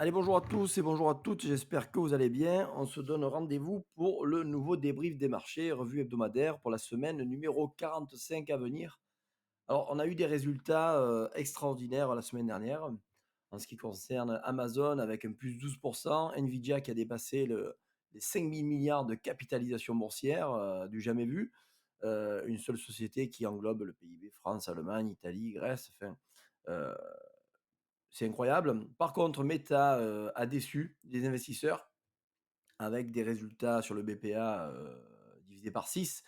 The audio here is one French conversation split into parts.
Allez, bonjour à tous et bonjour à toutes, j'espère que vous allez bien. On se donne rendez-vous pour le nouveau débrief des marchés, revue hebdomadaire pour la semaine numéro 45 à venir. Alors, on a eu des résultats extraordinaires la semaine dernière en ce qui concerne Amazon avec un plus 12%, Nvidia qui a dépassé les 5 000 milliards de capitalisation boursière du jamais vu. Une seule société qui englobe le PIB, France, Allemagne, Italie, Grèce, enfin, euh, c'est incroyable. Par contre, Meta a déçu les investisseurs avec des résultats sur le BPA divisé par 6.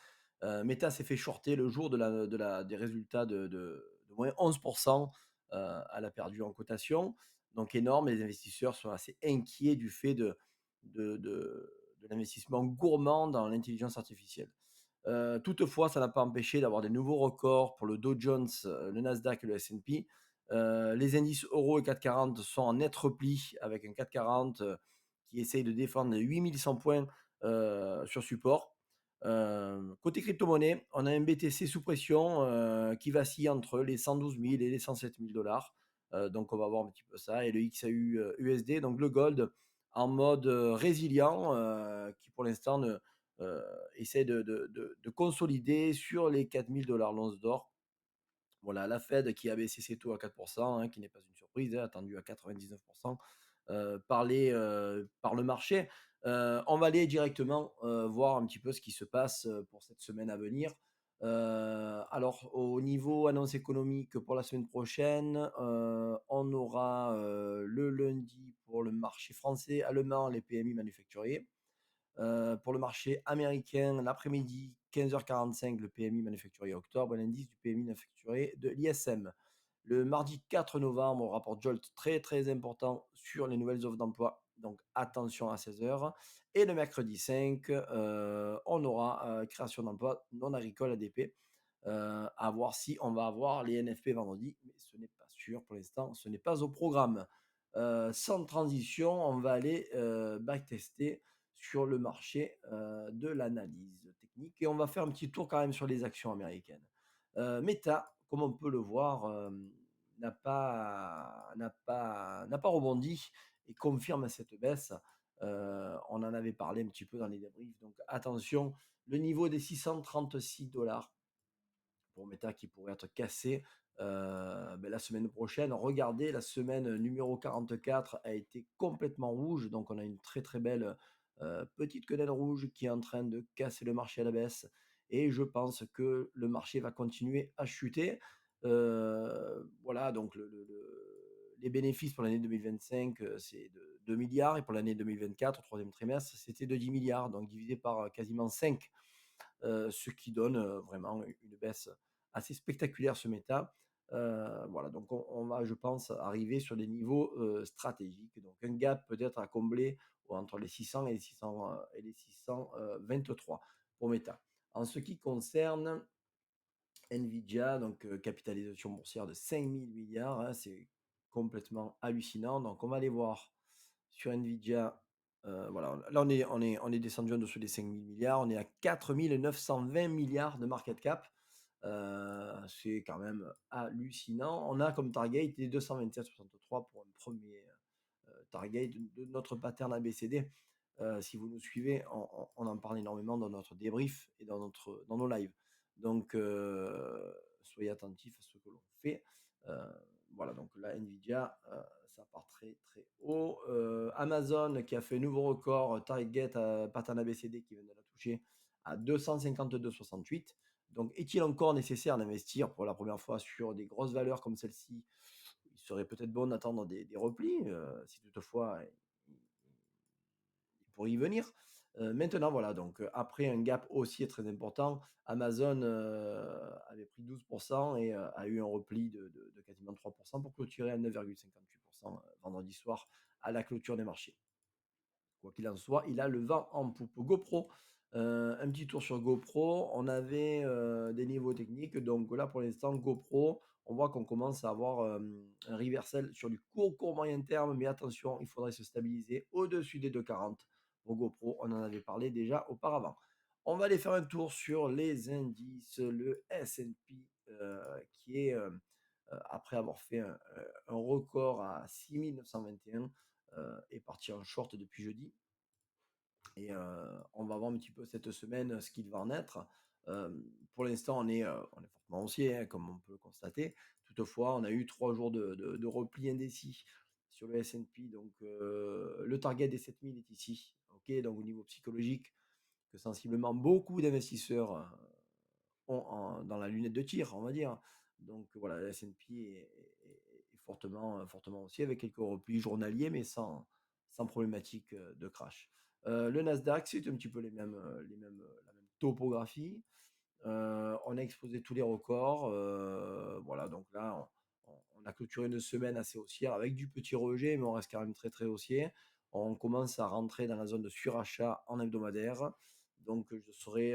Meta s'est fait shorter le jour des résultats de moins 11%. Elle a perdu en cotation. Donc énorme, les investisseurs sont assez inquiets du fait de l'investissement gourmand dans l'intelligence artificielle. Toutefois, ça n'a pas empêché d'avoir des nouveaux records pour le Dow Jones, le Nasdaq et le S&P. Les indices euro et 440 sont en net repli avec un 440 qui essaye de défendre les 8100 points sur support. Côté crypto-monnaie, on a un BTC sous pression qui vacille entre les 112 000 et les 107 000 dollars. Donc on va voir un petit peu ça. Et le XAU USD, donc le gold en mode résilient qui pour l'instant euh, essaie de consolider sur les 4000 dollars l'once d'or. Voilà, la Fed qui a baissé ses taux à 4%, qui n'est pas une surprise, attendu à 99% par le marché. On va aller directement voir un petit peu ce qui se passe pour cette semaine à venir. Alors, au niveau annonce économique pour la semaine prochaine, on aura le lundi pour le marché français, allemand, les PMI manufacturiers. Pour le marché américain, l'après-midi, 15h45, le PMI manufacturier octobre, l'indice du PMI manufacturier de l'ISM. Le mardi 4 novembre, rapport Jolt très très important sur les nouvelles offres d'emploi. Donc attention à 16h. Et le mercredi 5, on aura création d'emplois non agricoles ADP. À voir si on va avoir les NFP vendredi, mais ce n'est pas sûr pour l'instant, ce n'est pas au programme. Sans transition, on va aller backtester sur le marché de l'analyse technique et on va faire un petit tour quand même sur les actions américaines. Meta, comme on peut le voir, n'a pas rebondi et confirme cette baisse. On en avait parlé un petit peu dans les débriefs, donc attention, le niveau des 636 dollars pour Meta qui pourrait être cassé la semaine prochaine. Regardez, la semaine numéro 44 a été complètement rouge, donc on a une très très belle petite quenelle rouge qui est en train de casser le marché à la baisse. Et je pense que le marché va continuer à chuter. Voilà, donc les bénéfices pour l'année 2025, c'est de 2 milliards, et pour l'année 2024, au troisième trimestre, c'était de 10 milliards, donc divisé par quasiment 5, ce qui donne vraiment une baisse assez spectaculaire ce méta. Voilà, donc on va, je pense, arriver sur des niveaux stratégiques. Donc un gap peut-être à combler entre les 600 et les 600 et les 623 pour Meta. En ce qui concerne Nvidia, donc capitalisation boursière de 5000 milliards, c'est complètement hallucinant. Donc on va aller voir sur Nvidia. Voilà, là on est descendu en dessous des 5000 milliards, on est à 4920 milliards de market cap. C'est quand même hallucinant. On a comme target des 227,63 pour un premier target de notre pattern ABCD. Si vous nous suivez, on en parle énormément dans notre débrief et dans nos lives. Donc, soyez attentifs à ce que l'on fait. Euh, voilà, donc la Nvidia, ça part très très haut. Amazon qui a fait un nouveau record, target pattern ABCD qui vient de la toucher à 252,68. Donc, est-il encore nécessaire d'investir pour la première fois sur des grosses valeurs comme celle-ci? Il serait peut-être bon d'attendre des replis, si toutefois il pourrait y venir. Maintenant, voilà, donc après un gap haussier très important, Amazon avait pris 12% et a eu un repli de quasiment 3% pour clôturer à 9,58% vendredi soir à la clôture des marchés. Quoi qu'il en soit, il a le vent en poupe. GoPro, un petit tour sur GoPro. On avait des niveaux techniques. Donc là, pour l'instant, GoPro, on voit qu'on commence à avoir un reversal sur du court moyen terme. Mais attention, il faudrait se stabiliser au-dessus des 2,40 pour GoPro. On en avait parlé déjà auparavant. On va aller faire un tour sur les indices. Le S&P qui est, après avoir fait un record à 6921, est parti en short depuis jeudi. Et on va voir un petit peu cette semaine ce qu'il va en être. Pour l'instant, on est fortement haussier, hein, comme on peut le constater. Toutefois, on a eu 3 jours de repli indécis sur le S&P. Donc, le target des 7000 est ici. OK, donc au niveau psychologique, que sensiblement beaucoup d'investisseurs dans la lunette de tir, on va dire. Donc voilà, le S&P est fortement, fortement haussier avec quelques replis journaliers, mais sans problématique de crash. Le Nasdaq, c'est un petit peu la même topographie. On a explosé tous les records. Voilà, donc là, on a clôturé une semaine assez haussière avec du petit rejet, mais on reste quand même très très haussier. On commence à rentrer dans la zone de surachat en hebdomadaire. Donc je serais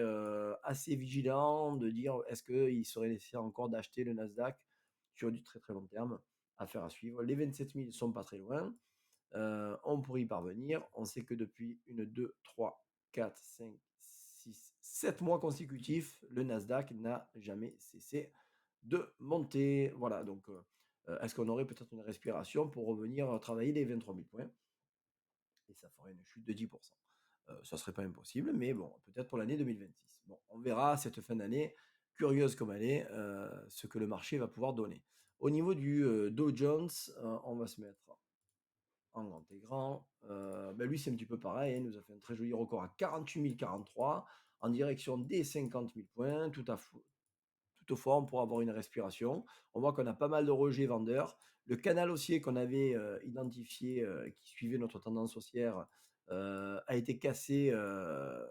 assez vigilant de dire est-ce qu'il serait nécessaire encore d'acheter le Nasdaq sur du très très long terme. Affaire à suivre. Les 27 000 sont pas très loin. On pourrait y parvenir. On sait que depuis 7 mois consécutifs, le Nasdaq n'a jamais cessé de monter. Voilà, donc est-ce qu'on aurait peut-être une respiration pour revenir travailler les 23 000 points? Et ça ferait une chute de 10%. Ça serait pas impossible, mais bon, peut-être pour l'année 2026. Bon, on verra cette fin d'année, curieuse comme elle est, ce que le marché va pouvoir donner. Au niveau du Dow Jones, on va se mettre en grand et grand. Ben lui, c'est un petit peu pareil. Il nous a fait un très joli record à 48 043 en direction des 50 000 points. Toutefois, on pourra avoir une respiration. On voit qu'on a pas mal de rejets vendeurs. Le canal haussier qu'on avait identifié, qui suivait notre tendance haussière, a été cassé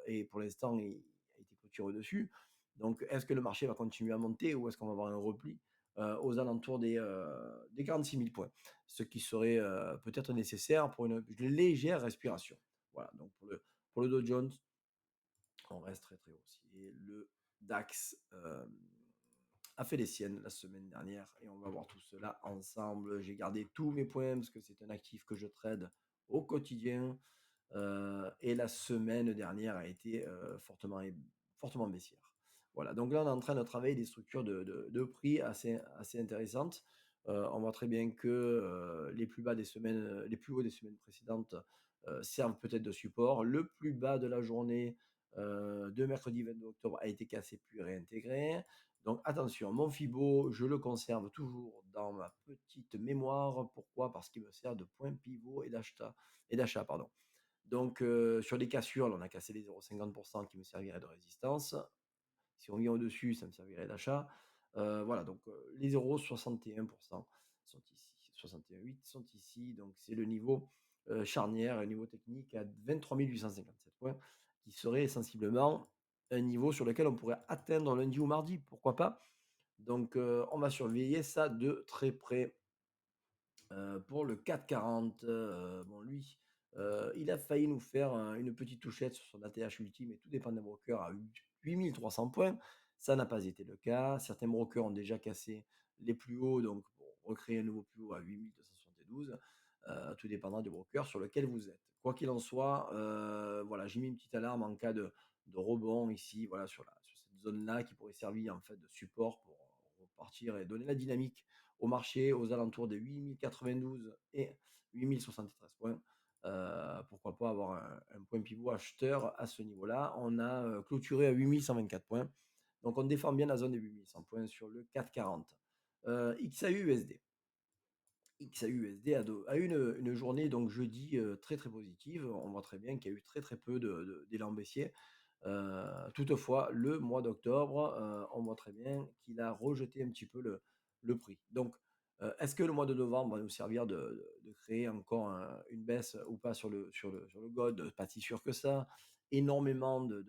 et pour l'instant, il a été clôturé dessus. Donc, est-ce que le marché va continuer à monter ou est-ce qu'on va avoir un repli aux alentours des 46 000 points? Ce qui serait peut-être nécessaire pour une légère respiration. Voilà, donc pour le Dow Jones, on reste très très haussier. Le DAX a fait les siennes la semaine dernière et on va voir tout cela ensemble. J'ai gardé tous mes points parce que c'est un actif que je trade au quotidien. Et la semaine dernière a été fortement baissière. Voilà, donc là on est en train de travailler des structures de prix assez intéressantes. On voit très bien que les plus bas des semaines, les plus hauts des semaines précédentes servent peut-être de support. Le plus bas de la journée de mercredi 22 octobre a été cassé puis réintégré. Donc attention, mon Fibo, je le conserve toujours dans ma petite mémoire. Pourquoi? Parce qu'il me sert de point pivot et d'achat, pardon. Donc sur les cassures, là, on a cassé les 0,50 qui me serviraient de résistance. Si on vient au-dessus, ça me servirait d'achat. Voilà, donc les 0,61% sont ici, 61,8 sont ici. Donc c'est le niveau charnière, le niveau technique à 23 857 points, qui serait sensiblement un niveau sur lequel on pourrait atteindre lundi ou mardi, pourquoi pas. Donc on va surveiller ça de très près. Pour le 440, bon lui, il a failli nous faire une petite touchette sur son ATH ultime et tout dépend des brokers à 8 300 points. Ça n'a pas été le cas. Certains brokers ont déjà cassé les plus hauts, donc pour recréer un nouveau plus haut à 8 272. Tout dépendra du broker sur lequel vous êtes. Quoi qu'il en soit, voilà, j'ai mis une petite alarme en cas de rebond ici, voilà, sur cette zone-là qui pourrait servir en fait de support pour repartir et donner la dynamique au marché aux alentours des 8092 et 8073 points. Pourquoi pas avoir un point pivot acheteur à ce niveau-là. On a clôturé à 8124 points. Donc on défend bien la zone des 8100 points sur le 440. XAU-USD. XAU-USD a eu une journée donc jeudi très très positive. On voit très bien qu'il y a eu très très peu d'élan baissier. Toutefois, le mois d'octobre, on voit très bien qu'il a rejeté un petit peu le prix. Donc, est-ce que le mois de novembre va nous servir de créer encore une baisse ou pas sur le gold? Pas si sûr que ça. Énormément de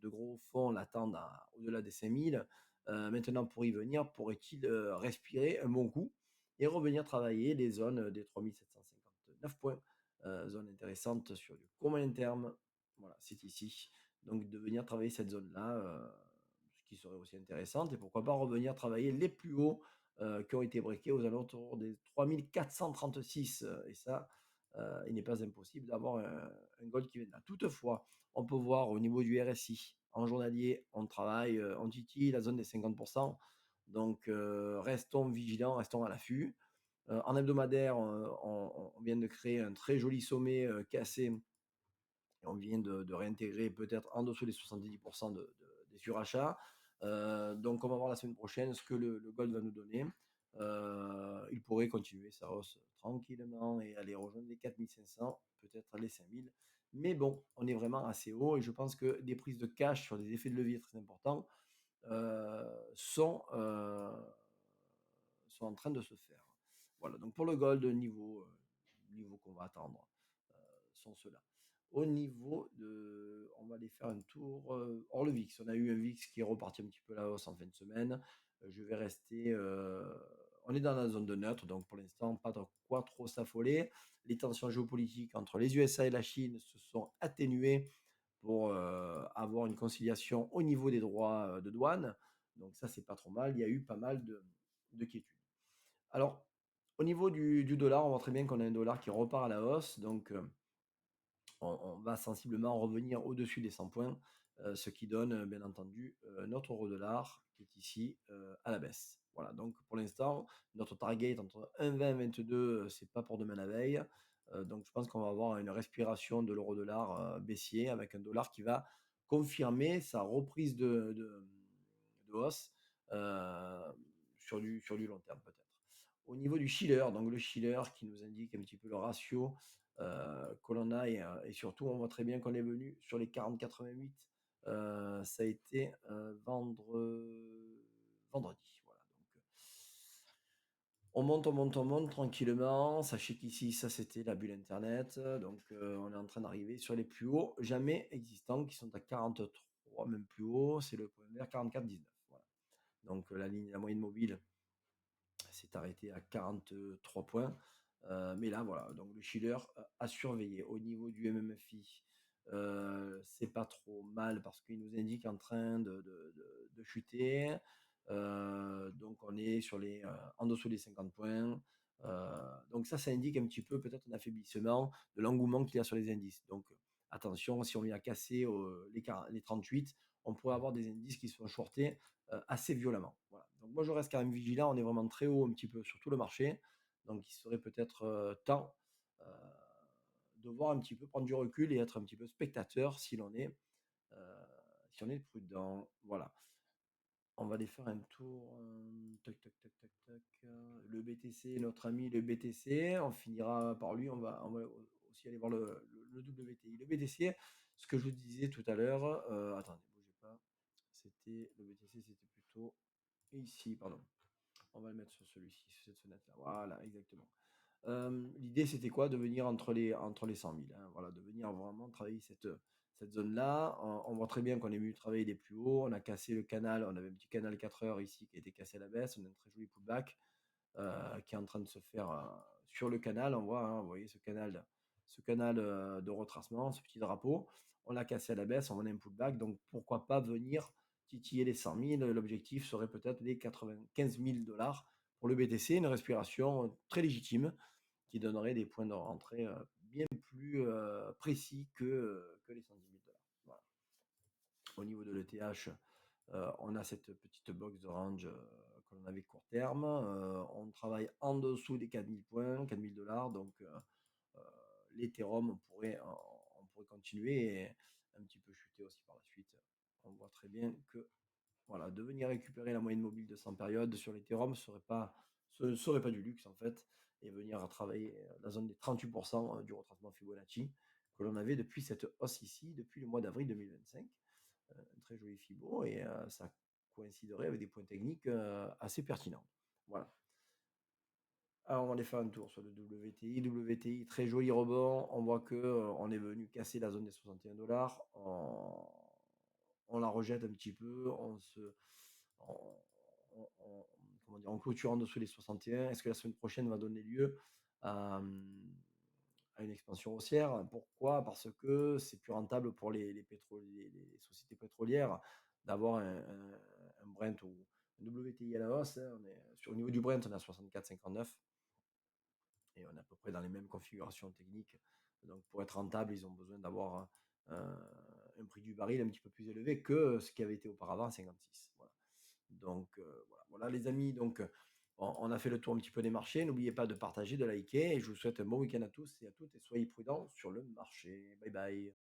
gros fonds l'attendent au-delà des 5000. Maintenant, pour y venir, pourrait-il respirer un bon coup et revenir travailler les zones des 3759 points? Zone intéressante sur du court moyen terme. Voilà, c'est ici. Donc de venir travailler cette zone-là, ce qui serait aussi intéressante, et pourquoi pas revenir travailler les plus hauts qui ont été breakés aux alentours des 3436. Et ça, il n'est pas impossible d'avoir un gold qui vient de là. Toutefois, on peut voir au niveau du RSI, en journalier, on travaille, on titille la zone des 50%. Donc restons vigilants, restons à l'affût. En hebdomadaire, on vient de créer un très joli sommet cassé et on vient de réintégrer peut-être en dessous des 70% des surachats. Donc on va voir la semaine prochaine ce que le gold va nous donner. Il pourrait continuer sa hausse tranquillement et aller rejoindre les 4500, peut-être les 5000. Mais bon, on est vraiment assez haut et je pense que des prises de cash sur des effets de levier très importants euh, sont, euh, sont en train de se faire. Voilà, donc pour le gold, niveau qu'on va attendre sont ceux-là. Au niveau de. On va aller faire un tour hors le VIX. On a eu un VIX qui est reparti un petit peu à la hausse en fin de semaine. Je vais rester. On est dans la zone de neutre, donc pour l'instant, pas de quoi trop s'affoler. Les tensions géopolitiques entre les USA et la Chine se sont atténuées pour avoir une conciliation au niveau des droits de douane. Donc ça, c'est pas trop mal. Il y a eu pas mal de quiétudes. Alors, au niveau du dollar, on voit très bien qu'on a un dollar qui repart à la hausse. Donc, on va sensiblement revenir au-dessus des 100 points, ce qui donne, bien entendu, notre euro dollar qui est ici à la baisse. Voilà, donc pour l'instant, notre target entre 1,20 et 22, c'est pas pour demain la veille. Donc je pense qu'on va avoir une respiration de l'euro dollar baissier avec un dollar qui va confirmer sa reprise de hausse euh, sur du long terme peut-être. Au niveau du Schiller, donc le Schiller qui nous indique un petit peu le ratio que l'on a et surtout on voit très bien qu'on est venu sur les 40,88. Ça a été vendredi. Voilà. Donc, on monte, on monte, on monte tranquillement. Sachez qu'ici, ça c'était la bulle Internet. Donc on est en train d'arriver sur les plus hauts jamais existants qui sont à 43, même plus haut. C'est le point vert 44,19. Voilà. Donc la moyenne mobile s'est arrêté à 43 points. Mais là, voilà, donc le Schiller a surveillé. Au niveau du MMFI, c'est pas trop mal parce qu'il nous indique en train de chuter. Donc on est en dessous des 50 points. Donc ça indique un petit peu peut-être un affaiblissement de l'engouement qu'il y a sur les indices. Donc attention, si on vient casser les 38, on pourrait avoir des indices qui sont shortés assez violemment. Voilà. Donc moi je reste quand même vigilant, on est vraiment très haut un petit peu sur tout le marché, donc il serait peut-être temps euh, de voir un petit peu, prendre du recul et être un petit peu spectateur si on est prudent. Voilà. On va aller faire un tour. Tac, tac, tac, tac, tac. Le BTC, notre ami le BTC, on finira par lui. On va aussi aller voir le WTI. Le BTC, ce que je vous disais tout à l'heure. Attendez, bougez pas. C'était le BTC, c'était plutôt ici, pardon. On va le mettre sur celui-ci, sur cette fenêtre-là. Voilà, exactement. L'idée, c'était quoi? De venir entre les 100 000. Hein, voilà, de venir vraiment travailler cette zone-là. On voit très bien qu'on est venu travailler les plus hauts. On a cassé le canal. On avait un petit canal 4 heures ici qui a été cassé à la baisse. On a un très joli pullback qui est en train de se faire sur le canal. On voit, hein, vous voyez ce canal de retracement, ce petit drapeau. On l'a cassé à la baisse. On a un pullback. Donc, pourquoi pas venir titiller les 100 000? L'objectif serait peut-être les 95 000 dollars pour le BTC. Une respiration très légitime qui donnerait des points de rentrée bien plus précis que les 110 000 dollars. Voilà. Au niveau de l'ETH, on a cette petite box d'orange que l'on avait court terme. On travaille en dessous des 4000 points, 4000 dollars. Donc, euh, l'Ethereum, on pourrait continuer et un petit peu chuter aussi par la suite. On voit très bien que voilà, de venir récupérer la moyenne mobile de 100 périodes sur l'Ethereum ce ne serait pas du luxe en fait, et venir à travailler la zone des 38% du retracement Fibonacci que l'on avait depuis cette hausse ici, depuis le mois d'avril 2025. Un très joli Fibo, et ça coïnciderait avec des points techniques assez pertinents. Voilà. Alors, on va aller faire un tour sur le WTI. WTI, très joli rebond. On voit que on est venu casser la zone des 61 dollars. On la rejette un petit peu. On, comment dire, on clôture en dessous des 61. Est-ce que la semaine prochaine va donner lieu à une expansion haussière? Pourquoi? Parce que c'est plus rentable pour les sociétés pétrolières d'avoir un Brent ou un WTI à la hausse. Hein. Sur le niveau du Brent, on est à 64,59 et on est à peu près dans les mêmes configurations techniques. Donc pour être rentable, ils ont besoin d'avoir un prix du baril un petit peu plus élevé que ce qui avait été auparavant à 56. Voilà. Donc voilà les amis. Donc On a fait le tour un petit peu des marchés. N'oubliez pas de partager, de liker et je vous souhaite un bon week-end à tous et à toutes et soyez prudents sur le marché. Bye bye.